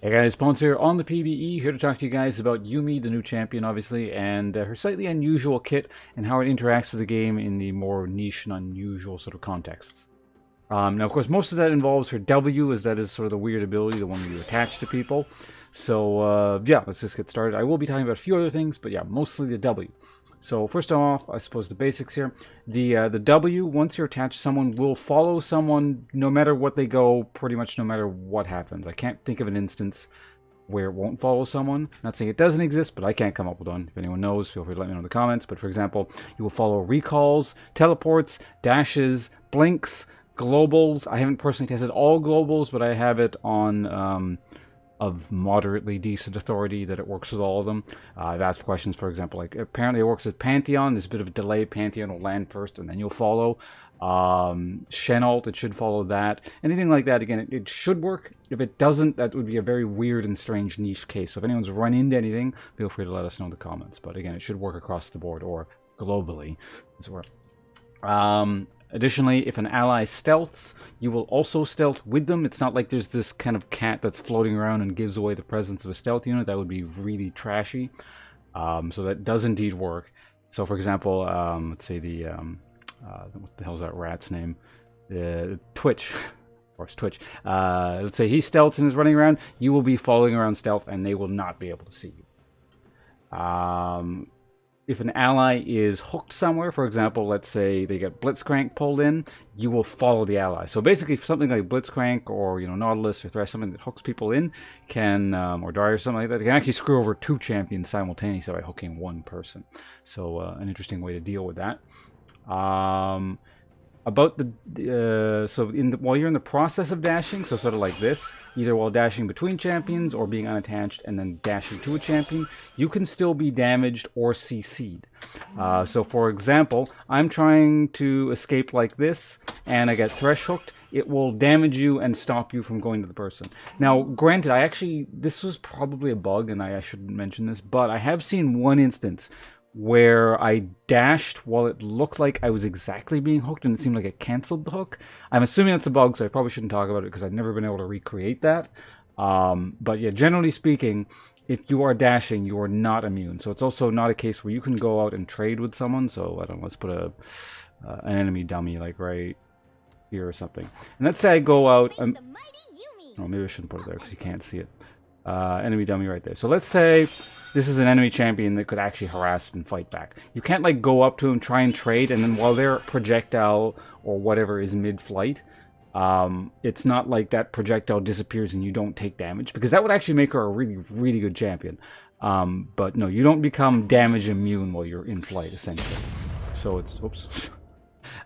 Hey guys, Pawns here on the PBE, here to talk to you guys about Yuumi, the new champion, obviously, and her slightly unusual kit and how it interacts with the game in the more niche and unusual sort of contexts. Now, of course, most of that involves her W, as that is sort of the weird ability, the one where you attach to people. So, yeah, let's just get started. I will be talking about a few other things, but yeah, mostly the W. So first off, I suppose the basics here. The W, once you're attached, someone will follow someone no matter what they go, pretty much no matter what happens. I can't think of an instance where it won't follow someone. Not saying it doesn't exist, but I can't come up with one. If anyone knows, feel free to let me know in the comments. But for example, you will follow recalls, teleports, dashes, blinks, globals. I haven't personally tested all globals, but I have it on of moderately decent authority that it works with all of them. I've asked questions, for example, like apparently it works with Pantheon. There's a bit of a delay. Pantheon will land first and then you'll follow. Chenault, it should follow that. Anything like that, again, it should work. If it doesn't, that would be a very weird and strange niche case. So if anyone's run into anything, feel free to let us know in the comments. But again, it should work across the board or globally as well. Additionally, if an ally stealths, you will also stealth with them. It's not like there's this kind of cat that's floating around and gives away the presence of a stealth unit. That would be really trashy. So that does indeed work. So for example, let's say the, what the hell's that rat's name? Twitch. Of course, Twitch. Let's say he stealths and is running around. You will be following around stealth and they will not be able to see you. If an ally is hooked somewhere, for example, let's say they get Blitzcrank pulled in, you will follow the ally. So basically, something like Blitzcrank or Nautilus or Thresh, something that hooks people in, can or Dire or something like that, can actually screw over two champions simultaneously by hooking one person. So an interesting way to deal with that. About the while you're in the process of dashing, so sort of like this, either while dashing between champions or being unattached and then dashing to a champion, you can still be damaged or CC'd. So for example, I'm trying to escape like this and I get Thresh hooked. It will damage you and stop you from going to the person. Now, granted, this was probably a bug and I shouldn't mention this, but I have seen one instance where I dashed while it looked like I was exactly being hooked and it seemed like it canceled the hook. I'm assuming that's a bug, so I probably shouldn't talk about it because I've never been able to recreate that. But yeah, generally speaking, if you are dashing, you are not immune. So it's also not a case where you can go out and trade with someone. So I don't know, let's put an enemy dummy like right here or something. And let's say I go out. Oh, maybe I shouldn't put it there because you can't see it. Enemy dummy right there. So let's say this is an enemy champion that could actually harass and fight back. You can't like go up to him, try and trade, and then while their projectile or whatever is mid-flight, it's not like that projectile disappears and you don't take damage, because that would actually make her a really, really good champion. But no, you don't become damage immune while you're in flight, essentially. So it's, oops.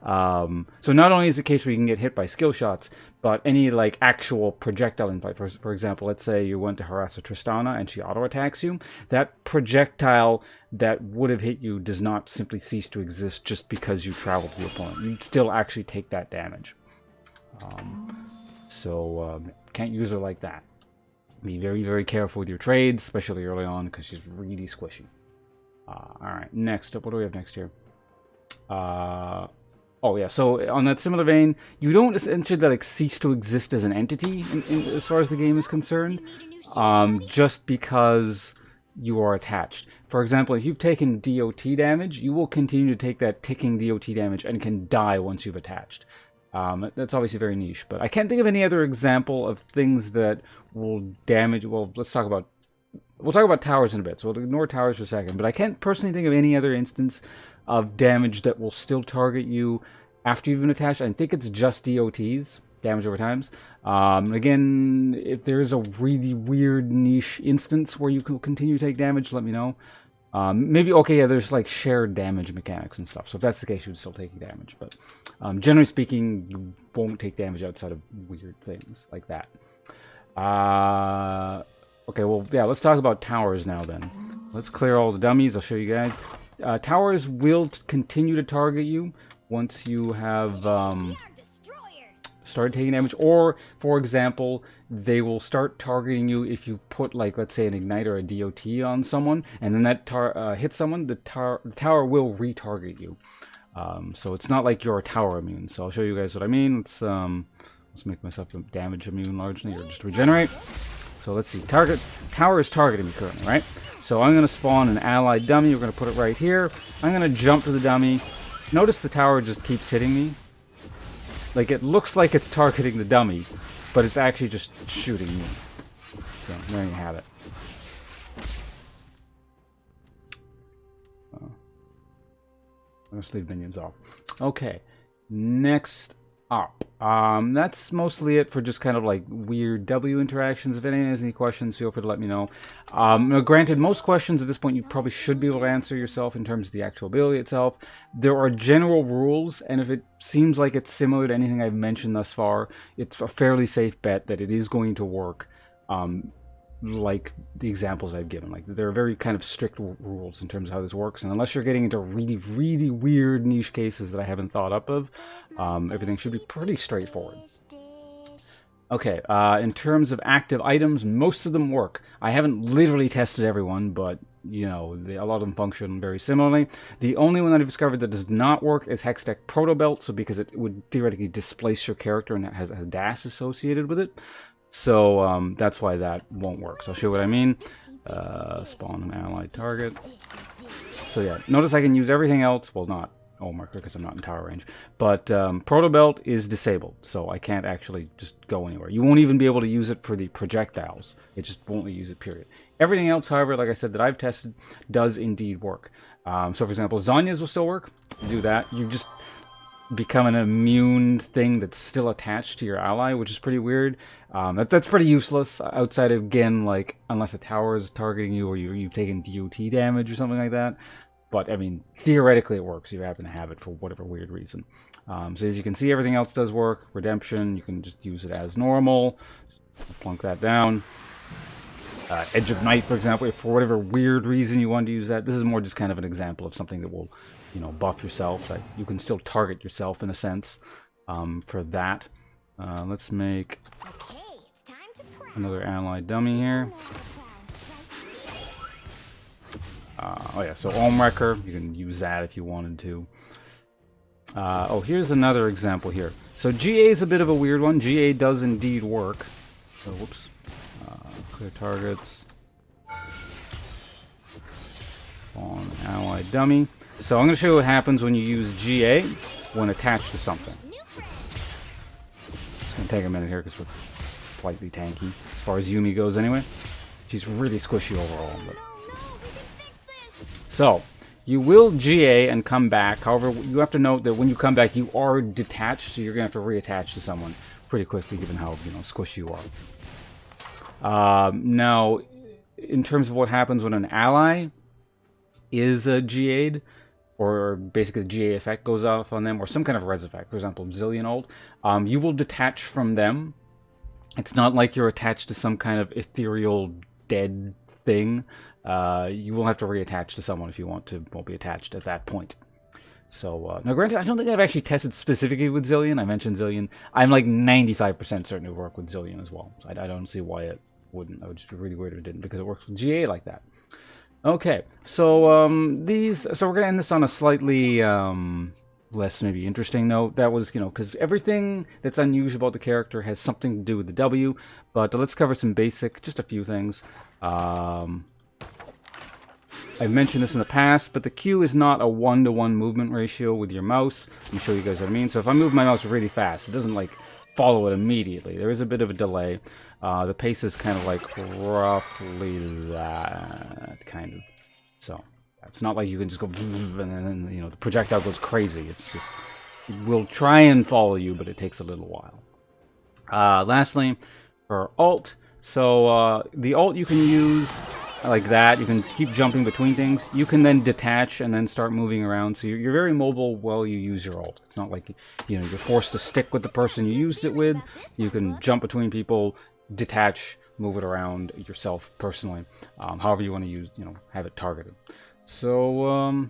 So not only is it a case where you can get hit by skill shots, but any like actual projectile in fight. For example, let's say you went to harass a Tristana and she auto attacks you. That projectile that would have hit you does not simply cease to exist just because you traveled to the opponent. You still actually take that damage. Can't use her like that. Be very, very careful with your trades, especially early on, because she's really squishy. All right, next up, what do we have next here? Oh yeah, so on that similar vein, you don't essentially like cease to exist as an entity as far as the game is concerned, just because you are attached. For example, if you've taken DOT damage, you will continue to take that ticking DOT damage and can die once you've attached. That's obviously very niche, but I can't think of any other example of things that will damage. Well, we'll talk about towers in a bit, so we'll ignore towers for a second, but I can't personally think of any other instance of damage that will still target you after you've been attached. I think it's just DOTs, damage over times. Again, if there is a really weird niche instance where you can continue to take damage, let me know. Maybe, okay, yeah, there's like shared damage mechanics and stuff, so if that's the case, you'd still take damage, but generally speaking, you won't take damage outside of weird things like that. Okay, well, yeah, let's talk about towers now then. Let's clear all the dummies, I'll show you guys. Towers will continue to target you once you have started taking damage, or, for example, they will start targeting you if you put, like, let's say an Ignite or a DOT on someone, and then that hits someone, the tower will retarget you. So it's not like you're a tower immune. So I'll show you guys what I mean. Let's make myself damage immune largely, or just regenerate. So let's see. Tower is targeting me currently, right? So I'm going to spawn an allied dummy. We're going to put it right here. I'm going to jump to the dummy. Notice the tower just keeps hitting me. Like, it looks like it's targeting the dummy, but it's actually just shooting me. So there you have it. Let's leave minions off. Okay, next up. That's mostly it for just kind of like weird W interactions. If anyone has any questions, feel free to let me know. Now, granted, most questions at this point you probably should be able to answer yourself in terms of the actual ability itself. There are general rules, and if it seems like it's similar to anything I've mentioned thus far, it's a fairly safe bet that it is going to work. Like the examples I've given. Like, there are very kind of strict rules in terms of how this works, and unless you're getting into really, really weird niche cases that I haven't thought up of, everything should be pretty straightforward. Okay, in terms of active items, most of them work. I haven't literally tested everyone, but, you know, a lot of them function very similarly. The only one that I've discovered that does not work is Hextech Proto Belt, so because it would theoretically displace your character and it has a dash associated with it. So that's why that won't work. So I'll show you what I mean. Spawn an allied target. So yeah, notice I can use everything else. Well, not Omarker because I'm not in tower range. But Proto Belt is disabled, so I can't actually just go anywhere. You won't even be able to use it for the projectiles. It just won't let you use it, period. Everything else, however, like I said, that I've tested, does indeed work. So for example, Zanya's will still work. Do that. You just become an immune thing that's still attached to your ally, which is pretty weird. That's pretty useless outside of, again, like, unless a tower is targeting you or you've taken DOT damage or something like that. But, I mean, theoretically it works. You happen to have it for whatever weird reason. So as you can see, everything else does work. Redemption, you can just use it as normal. Plunk that down. Edge of Night, for example, if for whatever weird reason you want to use that. This is more just kind of an example of something that will, you know, buff yourself. Like, you can still target yourself in a sense for that. Let's make another allied dummy here. Oh yeah, so Omarker, you can use that if you wanted to. Oh, here's another example here. So GA is a bit of a weird one. GA does indeed work. So, whoops. Clear targets. On allied dummy. So I'm going to show you what happens when you use GA when attached to something. It's going to take a minute here because we're slightly tanky as far as Yuumi goes anyway. She's really squishy overall. But... So, you will GA and come back. However, you have to note that when you come back, you are detached, so you're going to have to reattach to someone pretty quickly given how, you know, squishy you are. Now, in terms of what happens when an ally is GA'd, or basically the GA effect goes off on them, or some kind of res effect, for example, Zillion ult, you will detach from them. It's not like you're attached to some kind of ethereal dead thing. You will have to reattach to someone if you want to. Won't be attached at that point. So, now granted, I don't think I've actually tested specifically with Zillion. I mentioned Zillion. I'm like 95% certain it would work with Zillion as well. So I don't see why it wouldn't. That would just be really weird if it didn't, because it works with GA like that. Okay, so so we're gonna end this on a slightly less maybe interesting note. That was, you know, because everything that's unusual about the character has something to do with the W. But let's cover some basic, just a few things. I've mentioned this in the past, but the Q is not a 1-to-1 movement ratio with your mouse. Let me show you guys what I mean. So if I move my mouse really fast, it doesn't like follow it immediately. There is a bit of a delay. The pace is kind of like roughly that, kind of. So it's not like you can just go and then, you know, the projectile goes crazy. It's just, it will try and follow you, but it takes a little while. Lastly, for alt, so the alt you can use like that. You can keep jumping between things. You can then detach and then start moving around. So you're very mobile while you use your ult. It's not like, you know, you're forced to stick with the person you used it with. You can jump between people, detach, move it around yourself personally, however you want to use, you know, have it targeted. So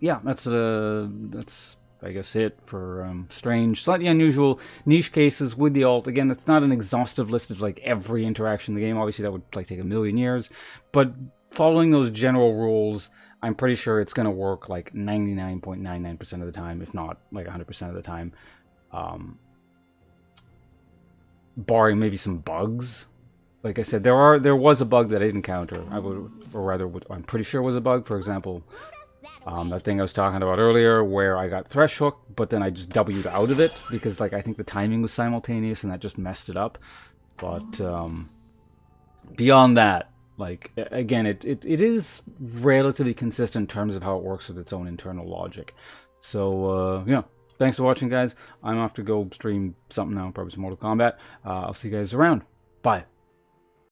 yeah, that's I guess it for strange, slightly unusual niche cases with the alt. Again, that's not an exhaustive list of like every interaction in the game. Obviously, that would like take a million years. But following those general rules, I'm pretty sure it's going to work like 99.99% of the time, if not like 100% of the time. Barring maybe some bugs. like I said, there was a bug that I didn't encounter. I'm pretty sure it was a bug. For example, that thing I was talking about earlier, where I got thresh hooked, but then I just W'd out of it because, like, I think the timing was simultaneous, and that just messed it up. But beyond that, like, again, it is relatively consistent in terms of how it works with its own internal logic. So yeah, thanks for watching, guys. I'm off to go stream something now, probably some Mortal Kombat. I'll see you guys around. Bye.